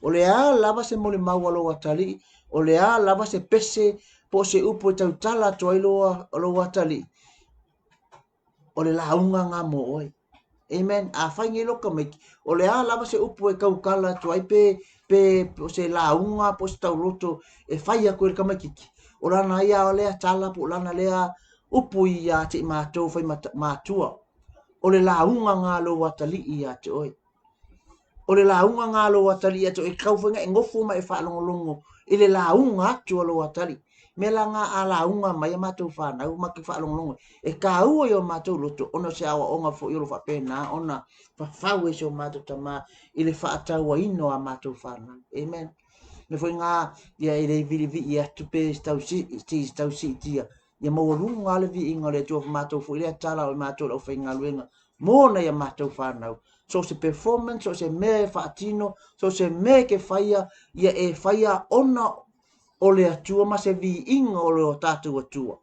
o le a lava se mole mau alo watali o le a lava se pese po se upo tau tala to alo watali o le launga ngā mo oi amen a faingi loka mai o le a lava se upu e kaukala tu ai pe o se launga po se tau loto e faia koe kama kiki o lana ia o lea tala po lana lea upu i a te mātou fai mātua o le launga ngā lo watali i a te oi o le launga ngā lo watali i a te oi kauwhanga e ngofu mai e whaalongolongo i le launga atu o lo watali me la ngā a launga mai a mātou whanau maki whaalongolongo e ka ua i o mātou loto ono se awa onga fo i lo whapena ona whawhau e se o mātou tama i le whaatau a ino a mātou whanau amen me foi ngā ia i rei viri vi i atu pe stau si tia ia maua runga le vi inga le tua mātou fo i le atala o mātou lau whai ngā luenga mōna ia mātou whanau so se performance so se me whaatino so se me ke whaia ia e whaia ona o le atua ma se vi inga o le o tātou atua.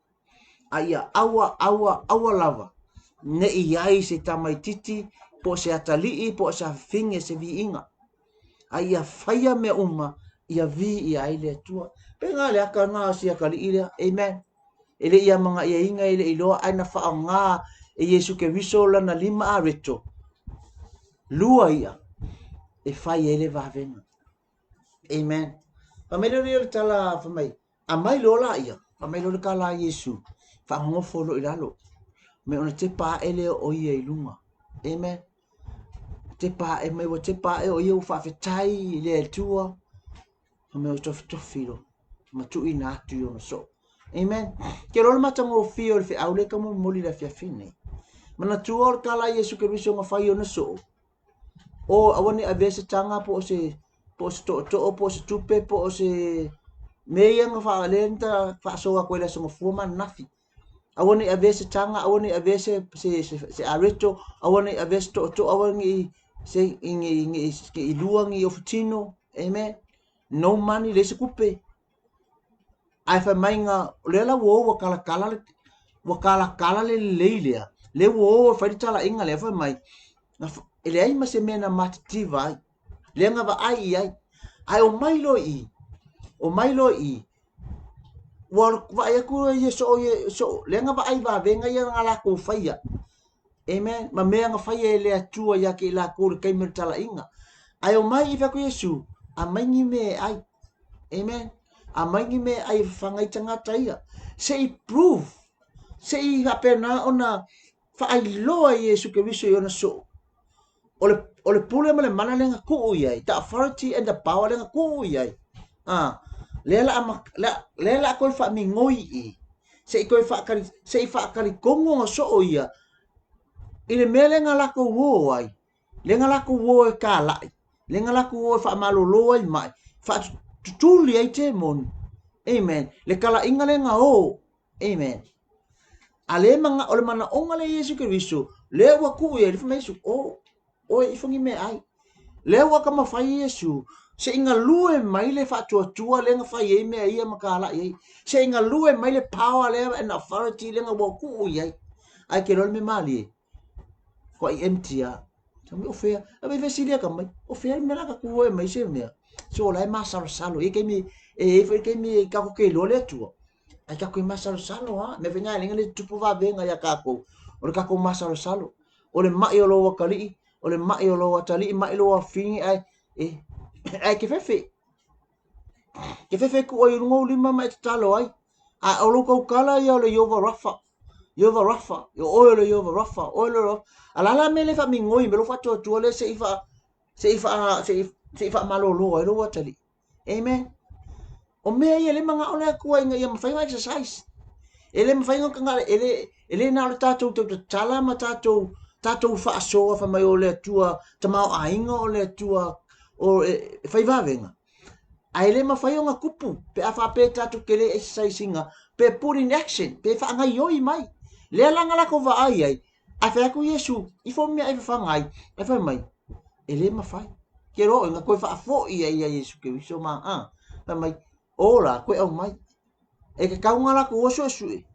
A ia awa lava. Ne i ai se tamai titi, po se atalii, po se finge se vi inga. A ia whaia me uma, ia vi i ai le atua. Pe ngā le aka ngā si aka li ilea, amen. Ele ia mga ia inga ele iloa, aina wha ngā e Yesu ke wiso lana 5 a reto. Lua ia, e whai ele vavenga. Amen. Pamelo le tala famai. Amai lola ia. Pamai lola kala Yesu. Fa ngofo lo ilalo. Me ona te pa ele o ia ilunga. Amen. Te pa e mai wa te pa e o ia fa fetai le tua. Me o tofi lo. Ma tu ina atu yo no so. Amen. Ke lo mata ngo fio le fe aule ka mo moli la fia fine. Mana tu or kala Yesu ke biso nga fa yo no so. O awani avese tanga po se to po se tupe po se me yang fa lenta fa so ko le so fu man nafi awoni avese tanga awoni avese se areto awoni avese to awoni se ingi ke iluangi ofutino amen no money le se kupe ai fa mainga le la wo wakala kala le leilea le wo fa tala inga le fa mai ele ai ma se mena matitiva lenga va ai o mailo i wa ya ku ye so lenga va ai va venga ya ngala ko faia amen ma me nga faia le atua ya ke la ko ke me tala inga ai o mai va ku Yesu a mangi me ai amen a mangi me ai fanga tanga taia say prove say hapena ona fa ai lo Yesu ke viso yo na so ole pule male mana lenga ku yai the authority and the power lenga ku yai lela ko fa mi ngoi i se ko fa kali kongo so ia ile melenga la ko wo ai lenga la ko wo e kala lenga la ko wo fa malolo ai mai fa tutuli ai te mon amen le kala inga lenga o amen ale manga ole mana onga le Yesu Kristo le wa ku ia le fa mesu o ifongi me ai le wa kama fai Yesu se inga lue mai le fa tua le nga fai e me ia makala ai se inga lue mai le power le and authority le nga wa ku ai ai ke rol me mali ko i emptia tami o fea a me vesilia ka mai o fea me la ka ku e mai se me so la ma salo e ke mi ka ko ke lo le tua ai ka ko ma salo me venga le nga tupu va venga ya ka ko o ka ko ma salo o le mai o lo wa kali o le mai o lo atali mai lo afingi ai ke fefe ku o ngo lima mai talo ai a o lo ko kala ya le yova rafa yo le yova rafa o lo ala la mele fa mi ngoi me lo fa to le se ifa se fa malolo e lo tali. Amen. O mea ia le manga ole kua inga ia mawhainga exercise. Ele mawhainga ka ngare, ele na ole tātou tau tala ma tātou wha asoa wha mai ole atua, tamau ainga ole atua, o whaivavenga. A ele mawhainga kupu, pe a wha pe tātou kele exercise inga, pe put in action, pe wha ngai oi mai. Lea langa lako wa ai ai, a wha aku Yesu, I fo mea e wha ngai, e wha mai, ele mawhai. Ke ro inga koe wha afo ia Yesu ke wiso ma, wha mai, ora, koe au mai. E ke kaunga lako oso e sui.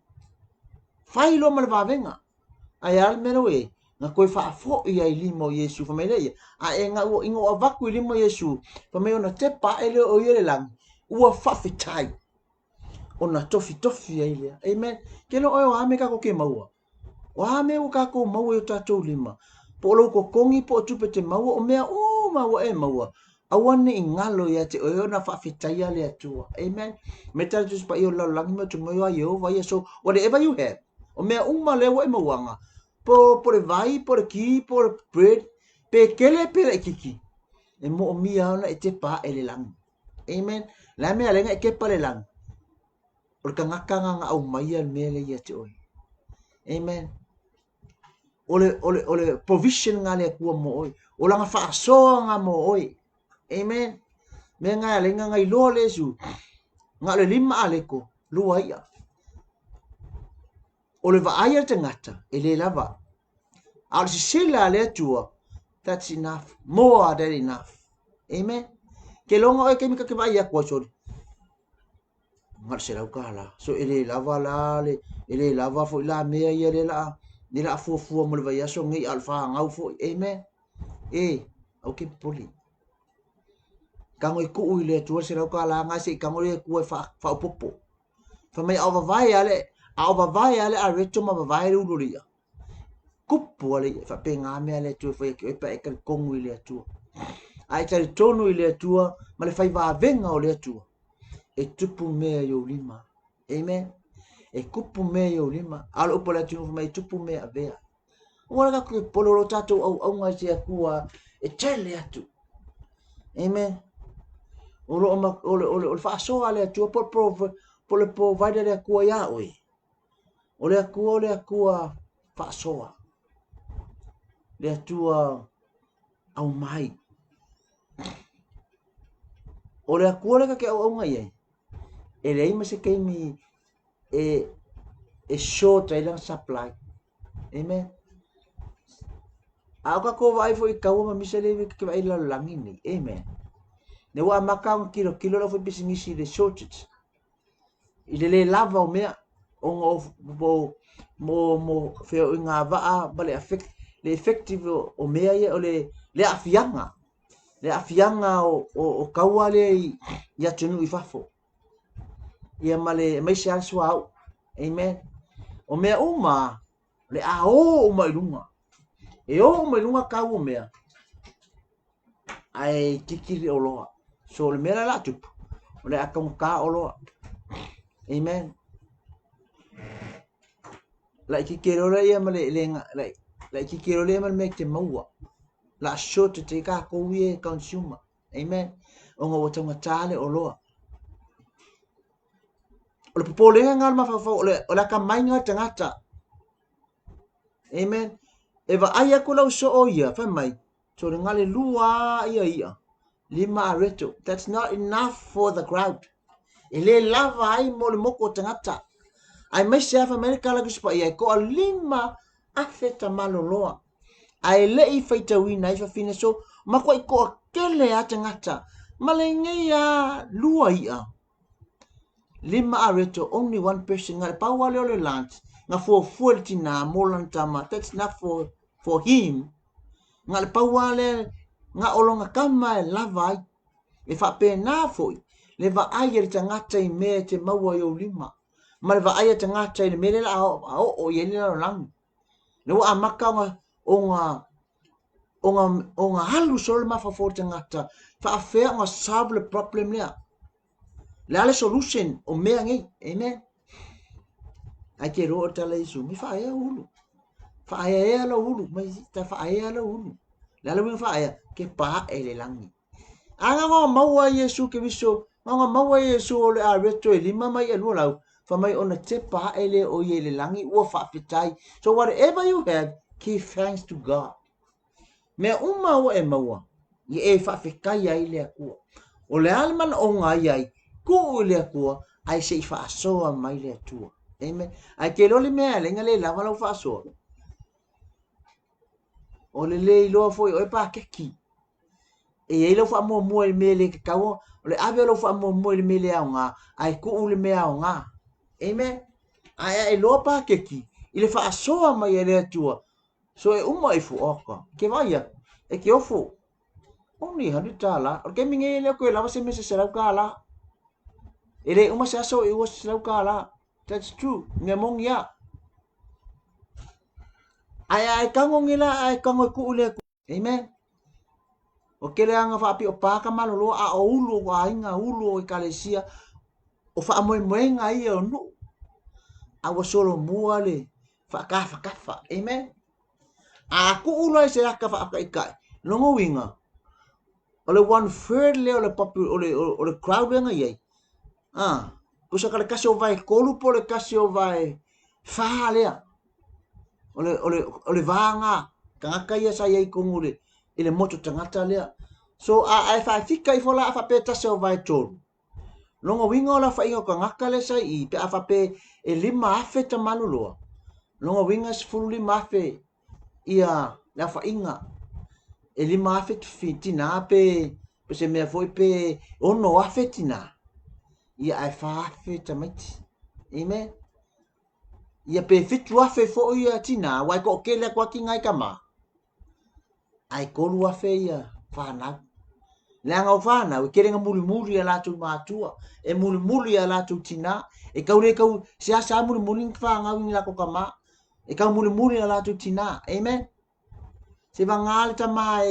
Fai lo male vavenga. Ai al mero e. Nga koe wha afo ia I limo Yesu. Fa mai leia. A e nga ua ingo avaku I limo Yesu. Fa mai ona te pa ele o iere lang. Ua whawhitai. Ona tofi ai lea. Amen. Kelo oi o ame kako ke maua. O ame o kako maua o tatou lima. Po o lauko kongi po o tupe te maua. O mea o maua e maua. Awane I ngalo ia te oe ona whawhitai ale atua. Amen. Me tala tu pa I o lau langi ma tu mai o a Yehova. So whatever you have. O mea uma lewa e mawanga. Po le vai, po le ki, po le bread. Pe kele pe le kiki. E mo o mia ona e te pa e le langi. Amen. La mea lenga e ke pa le langi. O le kangaka nga au mai al mea le ia te oe. Amen. O le provision nga le kua mo oe. O langa whaasoa nga mo oe. Amen. Mea ngai alenga ngai loa le su. Nga le lima aleko. Lua ia. O le vaaya te ngata. E le lava. Al si sila le atua. That's enough. More than enough. Amen. Ke longa oe kemika ke vaaya kua sori. Ngar se lau kala. So e le lava la le. E le lava fo ila mea ia le la. Ni la fua mo le vaaya so ngai alfa ngau fo. Amen. Au ke poli. Kango I kuu I le atua se lau kala ngai se kango le kua fa upopo. Fa mai au vavai ale. Au vavai ale a reto ma vavai le uloria. Kupu ale fa pe ngā mea le atua fa e pa e kal kongu I le atua. Ai tari tonu I le atua ma le fai vavenga o le atua. E tupu mea yo lima. Amen. E kupu mea yo lima. Alo upo le atua fa mai tupu mea avea. Ua ka koe poloro tatou au ngai se akua e tele atu. Amen. O le whaasoa le atua po le provider le akua ia oe. O le akua whaasoa. Le atua au mai. O le akua le ka ke au ngai ai. E le ima se keimi e short ai lang supply. Amen. Au ka ko vai fo I kaua ma misa le ke vai la langini. Amen. Ne wa maka un kilo la fo bisingisi le shortage. I le lava o mea o mo feo inga vaa ba le effective o mea ia o le afianga. Le afianga o kaua le ia tunu I fafo. Ia male mai se alsua au. Amen. O mea uma le a o uma ilunga. E o uma ilunga kau o mea. Ai kikiri o loa. So le mea la tupu. O le akong ka o loa. Amen. La kikiri o le ia male la kikiri o le male me te maua. La short te ka kowie consumer. Amen. O ngā watanga tāle o loa. O le popolenga ngal mawhawhau o le kamainga tangata. Amen. E wa ai aku lau so o ia, whai mai. So le ngale lua ia. Lima areto. That's not enough for the crowd. E le lava ai mo le moko tangata. Ai mai se afa Amerika lagu spa ia. Ko a lima afeta maloloa. Ai le I whaitawina I whawhine so. Mako I ko a kele a tangata. Malengei a lua ia. Lima areto, only one person. Nga paua leo le lunch. Nga fuel tina molan tama. That's not for him. Nga le paua le nga olonga kama e lavai. E whape nā foi. Le va aia le tangata I mea te maua I o lima. Ma le va aia tangata I le mele la o I ele la langu. Le wa amaka o nga halu sol ma fa tangata. Whaafea nga solve le problem lea. Le ale solution o mea ngai. Amen. Ai ke roa tala Isu. Mi whaea ulu. Whaea ea la ulu. Mai ta whaea la ulu. la lu fa ya ke pa ele langi anga ngo maua Yesu ke viso ngo maua Yesu o le a reto e lima mai e lua lau fa mai ona te pa ele o ye le langi ua fa pitai so whatever you have give thanks to God me uma o e maua ye e fa fikai ai le akua o le alman o ngai ai ku le akua ai se fa soa mai le atua amen ai ke lo le me le ngale lava lo fa soa o le lo foi o e pa ke ki e lo fa mo le mele ke kawo le ave lo fa mo le mele nga ai ku le me nga amen ai lo pa ke ki ile fa soa mai le atua so e uma i fu oka ke vai e ke ofu oni hadi tala o ke minge le ko lava se me se serau kala ele uma se so e o serau kala that's true me mongia ai kango ngila ai kango ku le amen o ke le anga fa pi o pa ka malo a o ulu wa inga ulu o kalesia o fa mo nga i o no a wo solo muale fa ka amen a ku ulu se ka fa ka ikai longo winga o le 1/3 le o le o le crowd nga ye ko sa ka kasi o vai kolu po le kasi o vai fa le o le vanga ka ia sa ye ko ngule ile moto tangata le so ai fa fika I fola fa pe ta se o vai tolu longo winga la fa ingo ka ngaka le sa I pe fa pe e lima afe ta maluloa longo winga se fulu lima afe ia la fa inga e lima afe fitina pe se me foi pe ono afe tina ia ai fa afe ta mati amen ia pe fitu afe fo ia tina wai ko kele kwa ki ngai kama ai ko lu afe ia fa na le anga fa na we kerenga muli ala tu matua e muli ala tu tina e kaure kau sia sa muli fa nga wing la ko kama e kau muli ala tu tina amen se va ngal ta mai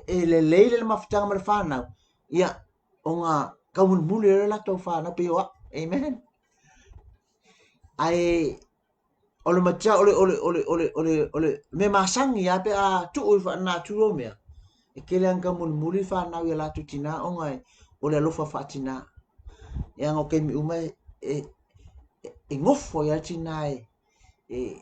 le le mafutanga ma le fa na ia onga kau muli ala tu fa na pe wa amen ai ole macha ole me masangi ya pe a tu fa na tu ro me e kele anga muli fa na wi la tu tina o ngai ole lo fa tina ya ngo ke mi uma e ngofo ya tina e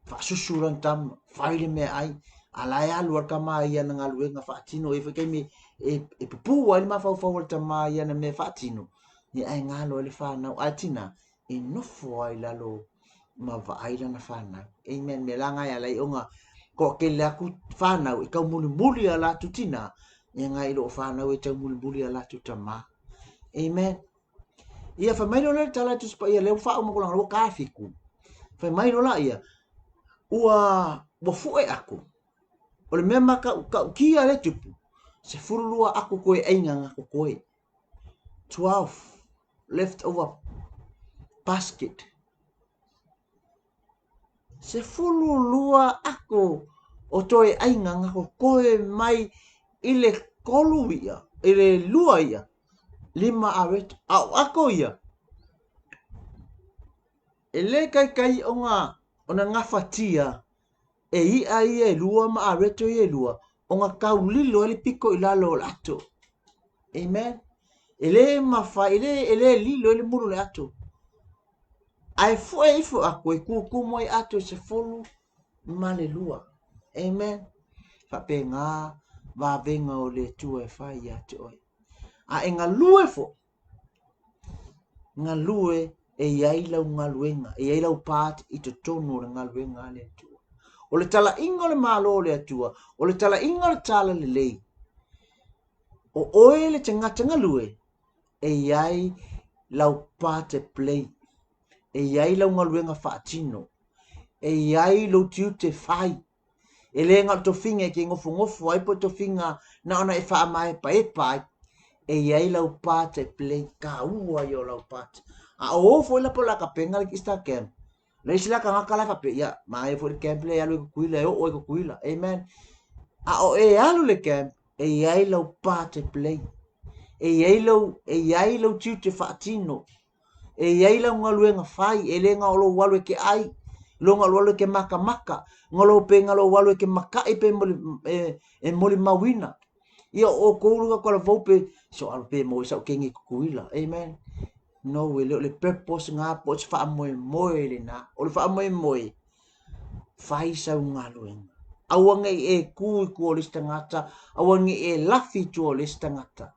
fa susuran tam fa ile me ai ala ya lu ka ma ya nga lu nga fa tino e fa ke mi e pu wa ma fa fa ta ma ya na me fa tino ni ai nga lo le fa na atina e nofo ai la lo ma va ai na fa na amen me la nga ya lai onga ko ke le aku fa na e ka muli ala tu tina ya nga I lo fa na e ta muli ala tu tama amen ia fa mai lo le tala tu spa ia le fa mo ko la lo ka fiku fa mai lo la ia ua bo fu e aku o le mema ka kia le tupu se furulua aku koe ainga nga koe 12 left over basket se fululua ako o toe ainga nga koe mai ile kolu ia ile lua ia lima aret au ako ia ele kai onga ona ngafatia e ia ia lua ma areto ia lua onga kaulilo ele piko ilalo lato amen ele mafa ele lilo ele mulu lato ai fu ako e ku moi ato se folu malelua amen fa penga va venga o le tu e fa ia to a enga lue fo nga lue e yai lau ngaluenga e yai lau pat I to tonu le ngaluenga le tu o le tala ingo le malo le atua o le tala ingo le tala le lei o oe le tangata ngalue e yai lau pat e play e yai lau ngaluenga faatino e yai lau tiu te fai e le ngal to finga ke ngofu ai po to finga na ona e faa mai pa e pai e yai lau pat e play ka ua yo lau pat a o foi la pola ka penga ki sta kem le sila ka ngaka la fa pe ya mai foi kem play alu ku kuila o ko kuila amen a o e alu le kem e yai lau pat e play e yai lau tiu te faatino e yai lau ngaluenga fai e le nga olo walu ke ai Longa lo ke maka ngalo pe ngalo walo ke maka pe moli mawina ia o koulu ko la vope so al pe mo sa kengi kuila amen no we le purpose nga po fa moe le na o le fa moe fai sa ngaloen awange e ku le stangata awange e lafi tu le stangata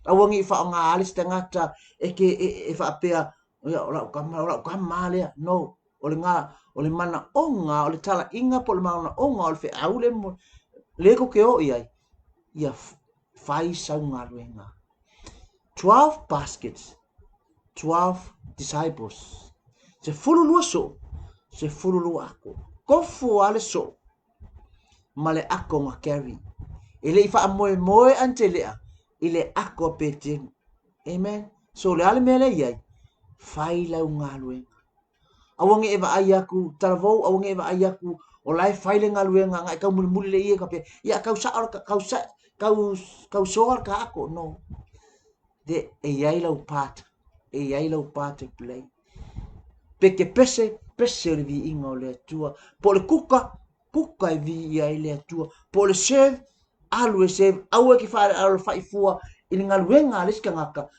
awange fa nga le stangata e ke e fa pe ola ka le no o le mana onga o le tala inga po le mana onga o le fe aule mo le ko ke o ia fai sa ngaloenga 12 baskets 12 disciples se fululu so se fululu ako kofu ale so male ako nga carry ele ifa moe antelea ile ako pete amen so le ale mele ia fai la ngaloenga awange eva ayaku taravou awange eva ayaku o lai fai le ngaluenga ngai ka muli le ia ka pe ia kau soar ka ako no de e yai lau pat play peke pese le vi inga o le atua po le kuka e vi yai le atua po le serve alu e serve au e ki fai alu fai fua i le ngaluenga le ska ngaka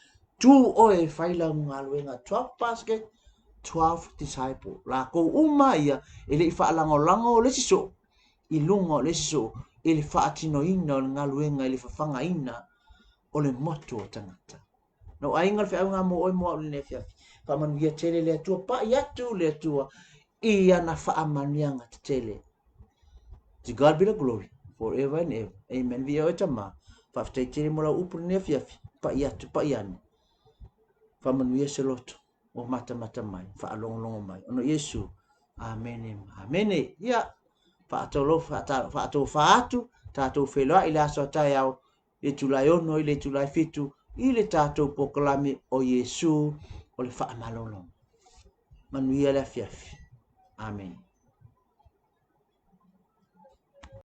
tu o e fai lau ngaluenga 12 basket 12 disciple la ko uma ia ele fa lango le siso i lungo le siso ele fa atino ina o ngaluenga ele fa fanga ina o le moto o tangata no ainga fe nga mo o le fia fa man via tele le tua pa ia tu le tua i ana fa amanianga tele to God be the glory forever and ever amen via o tama fa te tele mo la upu le fia pa ia tu pa ia fa man via se loto o mata mai fa along mai ono Yesu amen amen ya fa to fa atu ta to felo ila so ta ya le tulai ono ile tulai fitu ile tato poklame o Yesu o le fa malolo manuia la fiafi amen